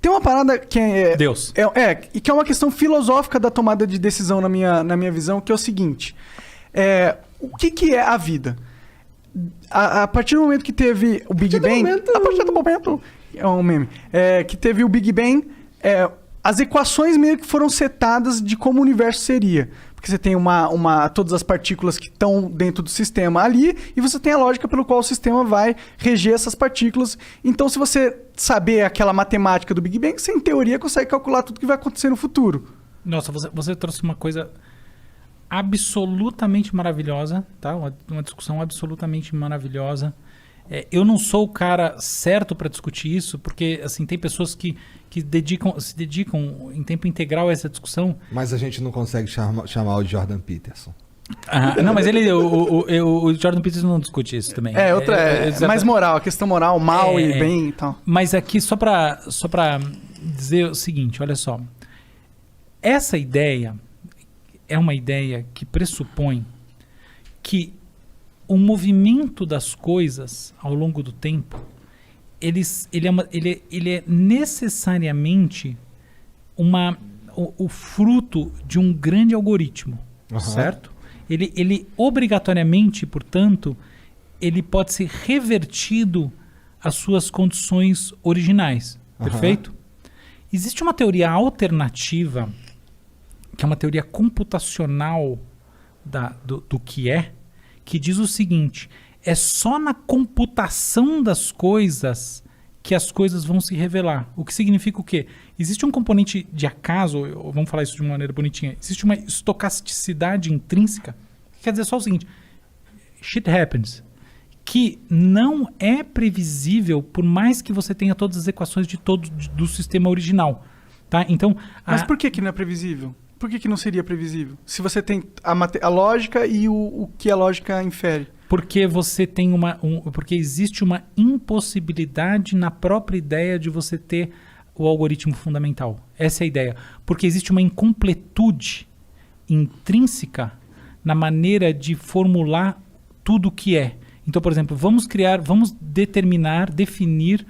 tem uma parada que é... Deus. E que é uma questão filosófica da tomada de decisão na minha visão, que é o seguinte. O que é a vida? A partir do momento que teve o Big Bang... A partir do momento... É um meme. Que teve o Big Bang... as equações meio que foram setadas de como o universo seria. Porque você tem todas as partículas que estão dentro do sistema ali, e você tem a lógica pelo qual o sistema vai reger essas partículas. Então, se você saber aquela matemática do Big Bang, você, em teoria, consegue calcular tudo que vai acontecer no futuro. Nossa, você trouxe uma coisa absolutamente maravilhosa, tá? Uma discussão absolutamente maravilhosa. Eu não sou o cara certo para discutir isso, porque assim, tem pessoas que se dedicam em tempo integral a essa discussão. Mas a gente não consegue chamar o Jordan Peterson. Não, mas o Jordan Peterson não discute isso também. É mais moral, a questão moral, mal e bem e tal. Mas aqui, só para dizer o seguinte, olha só. Essa ideia é uma ideia que pressupõe que o movimento das coisas ao longo do tempo, ele é necessariamente o fruto de um grande algoritmo, certo? Ele obrigatoriamente, portanto, ele pode ser revertido às suas condições originais, perfeito? Existe uma teoria alternativa, que é uma teoria computacional do que diz o seguinte: é só na computação das coisas que as coisas vão se revelar. O que significa o quê? Existe um componente de acaso, vamos falar isso de uma maneira bonitinha, existe uma estocasticidade intrínseca, que quer dizer só o seguinte: shit happens, que não é previsível por mais que você tenha todas as equações do sistema original. Tá? Então, mas por que não é previsível? Por que não seria previsível? Se você tem a lógica e o que a lógica infere. Porque você tem porque existe uma impossibilidade na própria ideia de você ter o algoritmo fundamental. Essa é a ideia. Porque existe uma incompletude intrínseca na maneira de formular tudo o que é. Então, por exemplo, vamos definir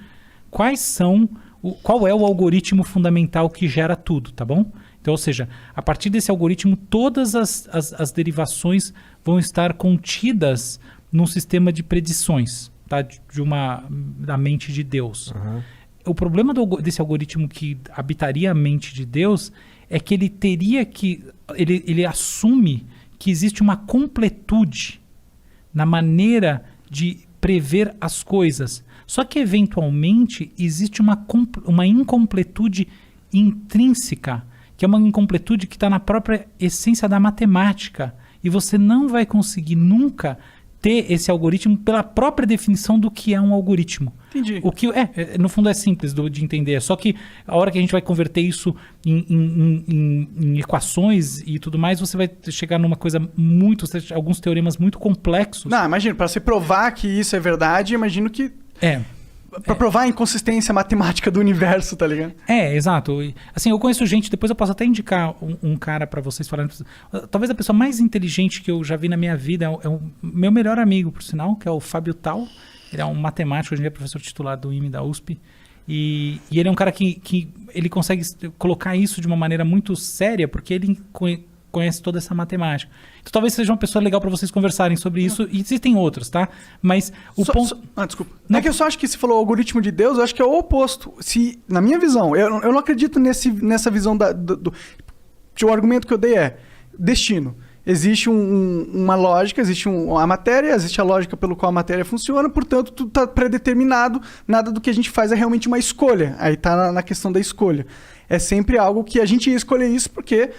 qual é o algoritmo fundamental que gera tudo, tá bom? Então, ou seja, a partir desse algoritmo, todas as derivações vão estar contidas num sistema de predições, tá? Da mente de Deus. O problema desse algoritmo que habitaria a mente de Deus é que ele assume que existe uma completude na maneira de prever as coisas. Só que, eventualmente, existe uma incompletude intrínseca, que é uma incompletude que está na própria essência da matemática. E você não vai conseguir nunca ter esse algoritmo pela própria definição do que é um algoritmo. Entendi. O que no fundo é simples de entender. Só que a hora que a gente vai converter isso em equações e tudo mais, você vai chegar numa coisa alguns teoremas muito complexos. Não, imagina, para você provar que isso é verdade, imagino que... Pra provar a inconsistência matemática do universo, tá ligado? Exato. Assim, eu conheço gente, depois eu posso até indicar um cara pra vocês falarem. Talvez a pessoa mais inteligente que eu já vi na minha vida é o meu melhor amigo, por sinal, que é o Fábio Tal. Ele é um matemático, hoje em dia é professor titular do IME da USP. E ele é um cara que ele consegue colocar isso de uma maneira muito séria, porque ele conhece toda essa matemática. Então talvez seja uma pessoa legal para vocês conversarem sobre isso, e existem outros, tá? Mas o ponto... desculpa. Não é que eu só acho que se falou algoritmo de Deus, eu acho que é o oposto. Na minha visão, eu não acredito nessa visão o argumento que eu dei é destino. Existe uma lógica, existe a matéria, existe a lógica pelo qual a matéria funciona, portanto, tudo está predeterminado, nada do que a gente faz é realmente uma escolha. Aí está na questão da escolha. É sempre algo que a gente ia escolher isso porque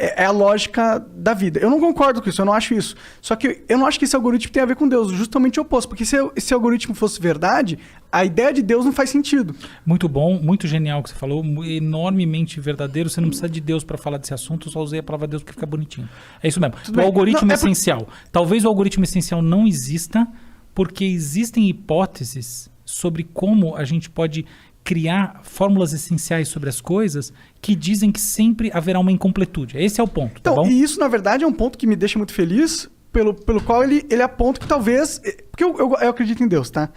é a lógica da vida. Eu não concordo com isso, eu não acho isso. Só que eu não acho que esse algoritmo tem a ver com Deus, justamente o oposto. Porque se esse algoritmo fosse verdade, a ideia de Deus não faz sentido. Muito bom, muito genial o que você falou, enormemente verdadeiro. Você não precisa de Deus para falar desse assunto, eu só usei a palavra Deus porque fica bonitinho. É isso mesmo. O algoritmo essencial. Talvez o algoritmo essencial não exista, porque existem hipóteses sobre como a gente pode criar fórmulas essenciais sobre as coisas que dizem que sempre haverá uma incompletude. Esse é o ponto, tá bom? E isso, na verdade, é um ponto que me deixa muito feliz, pelo qual ele aponta que talvez... Porque eu acredito em Deus, tá?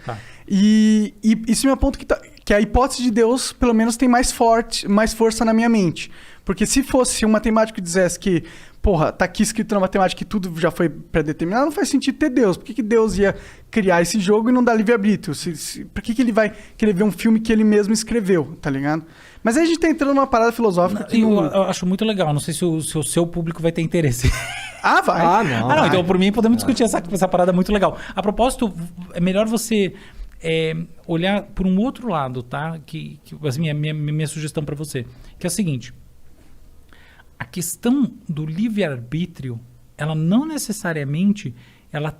E isso me aponta que que a hipótese de Deus, pelo menos, tem mais força na minha mente. Porque se fosse um matemático que dissesse que, porra, tá aqui escrito na matemática que tudo já foi pré-determinado, não faz sentido ter Deus. Por que Deus ia criar esse jogo e não dar livre-arbítrio? Por que ele vai querer ver um filme que ele mesmo escreveu, tá ligado? Mas aí a gente tá entrando numa parada filosófica que eu acho muito legal. Não sei se o seu público vai ter interesse. Ah, vai. Não. Então por mim podemos discutir essa parada muito legal. A propósito, é melhor você olhar por um outro lado, tá? Que assim, minha sugestão para você, que é a seguinte: a questão do livre-arbítrio, ela não necessariamente ela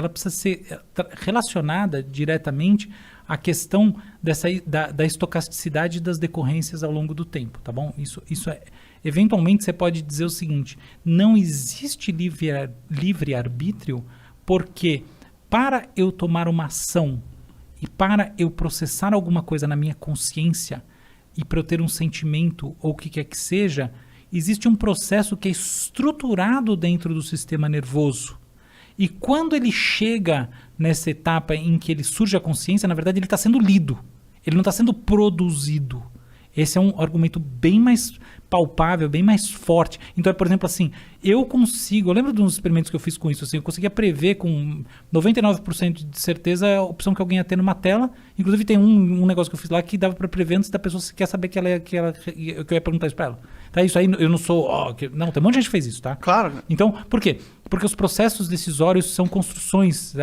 precisa ser relacionada diretamente à questão da estocasticidade das decorrências ao longo do tempo, tá bom? Isso é. Eventualmente você pode dizer o seguinte: não existe livre-arbítrio porque para eu tomar uma ação e para eu processar alguma coisa na minha consciência e para eu ter um sentimento ou o que quer que seja, existe um processo que é estruturado dentro do sistema nervoso. E quando ele chega nessa etapa em que ele surge a consciência, na verdade ele está sendo lido. Ele não está sendo produzido. Esse é um argumento bem mais palpável, bem mais forte. Então, por exemplo, assim, eu lembro de uns experimentos que eu fiz com isso, assim, eu conseguia prever com 99% de certeza a opção que alguém ia ter numa tela. Inclusive tem um negócio que eu fiz lá que dava para prever antes da pessoa quer saber que eu ia perguntar isso para ela. Tá, isso aí eu não sou... não, tem um monte de gente que fez isso, tá? Claro. Então, por quê? Porque os processos decisórios são construções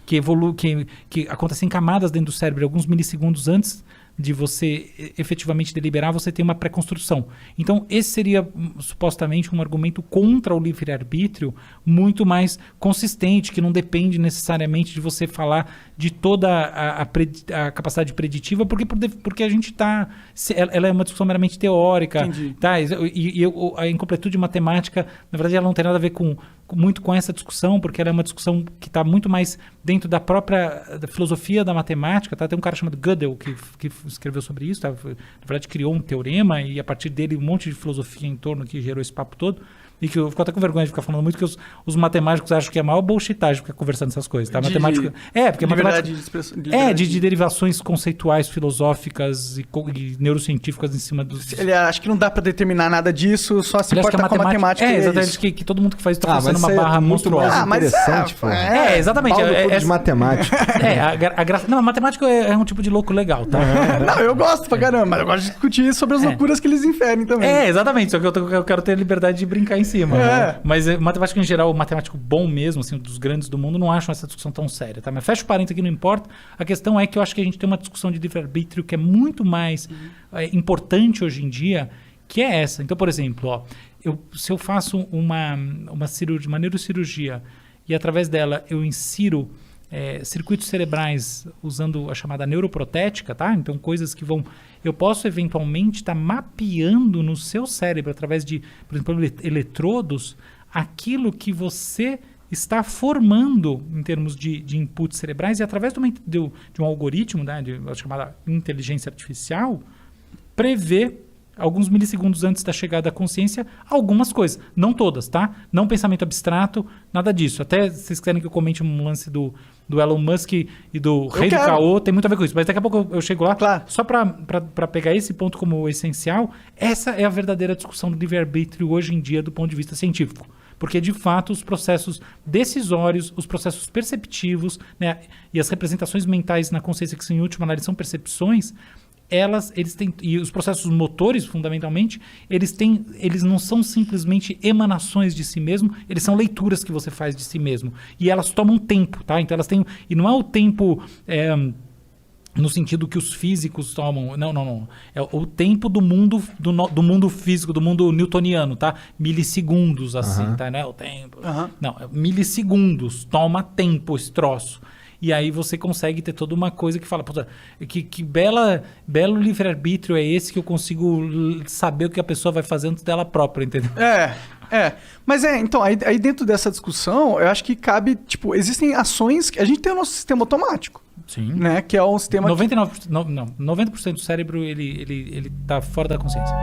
que acontecem em camadas dentro do cérebro, alguns milissegundos antes de você efetivamente deliberar, você tem uma pré-construção. Então, esse seria supostamente um argumento contra o livre-arbítrio muito mais consistente, que não depende necessariamente de você falar de toda a capacidade preditiva, porque a gente está... Ela é uma discussão meramente teórica. Entendi. Tá? E a incompletude matemática, na verdade, ela não tem nada a ver muito com essa discussão, porque ela é uma discussão que está muito mais dentro da própria filosofia da matemática. Tá? Tem um cara chamado Gödel que escreveu sobre isso, tá? Na verdade criou um teorema e a partir dele um monte de filosofia em torno que gerou esse papo todo. E que eu fico até com vergonha de ficar falando muito, que os matemáticos acham que é a maior bullshitagem ficar conversando essas coisas. Tá? Porque de derivações conceituais, filosóficas e neurocientíficas em cima dos... Ele acha que não dá pra determinar nada disso, só se importa com a matemática. Exatamente, que todo mundo que faz isso tá forçando uma barra monstruosa. Interessante, pô. Exatamente. De matemática. Não, a matemática é um tipo de louco legal, tá? Não, eu gosto pra caramba, mas eu gosto de discutir sobre as loucuras que eles inferem também. Exatamente, só que eu quero ter a liberdade de brincar em cima. Mas matemática em geral, o matemático bom mesmo, assim, dos grandes do mundo, não acham essa discussão tão séria, tá? Mas fecha o parênteses aqui, não importa. A questão é que eu acho que a gente tem uma discussão de livre-arbítrio que é muito mais importante hoje em dia, que é essa. Então, por exemplo, se eu faço uma neurocirurgia e através dela eu insiro circuitos cerebrais usando a chamada neuroprotética, tá? Então, coisas que eu posso eventualmente estar mapeando no seu cérebro através de, por exemplo, eletrodos, aquilo que você está formando em termos de inputs cerebrais e através de um algoritmo, né, de chamada inteligência artificial, prever alguns milissegundos antes da chegada à consciência, algumas coisas. Não todas, tá? Não pensamento abstrato, nada disso. Até se vocês quiserem que eu comente um lance do Elon Musk e do rei do caô, tem muito a ver com isso. Mas daqui a pouco eu chego lá. Claro. Só para pegar esse ponto como essencial, essa é a verdadeira discussão do livre-arbítrio hoje em dia do ponto de vista científico. Porque, de fato, os processos decisórios, os processos perceptivos, né, e as representações mentais na consciência, que em última análise são percepções, eles têm, e os processos motores, fundamentalmente, eles não são simplesmente emanações de si mesmo, eles são leituras que você faz de si mesmo. E elas tomam tempo, tá? Então elas têm... E não é o tempo... no sentido que os físicos tomam. Não. É o tempo do mundo físico, do mundo newtoniano, tá? Milissegundos, assim, tá? Não é o tempo. Não, milissegundos. Toma tempo esse troço. E aí você consegue ter toda uma coisa que fala, puta, que belo livre-arbítrio é esse que eu consigo saber o que a pessoa vai fazer antes dela própria, entendeu? Mas então, aí dentro dessa discussão, eu acho que cabe, tipo, existem ações... A gente tem o nosso sistema automático. Sim. Né? Que é um sistema... 90% do cérebro, ele tá fora da consciência.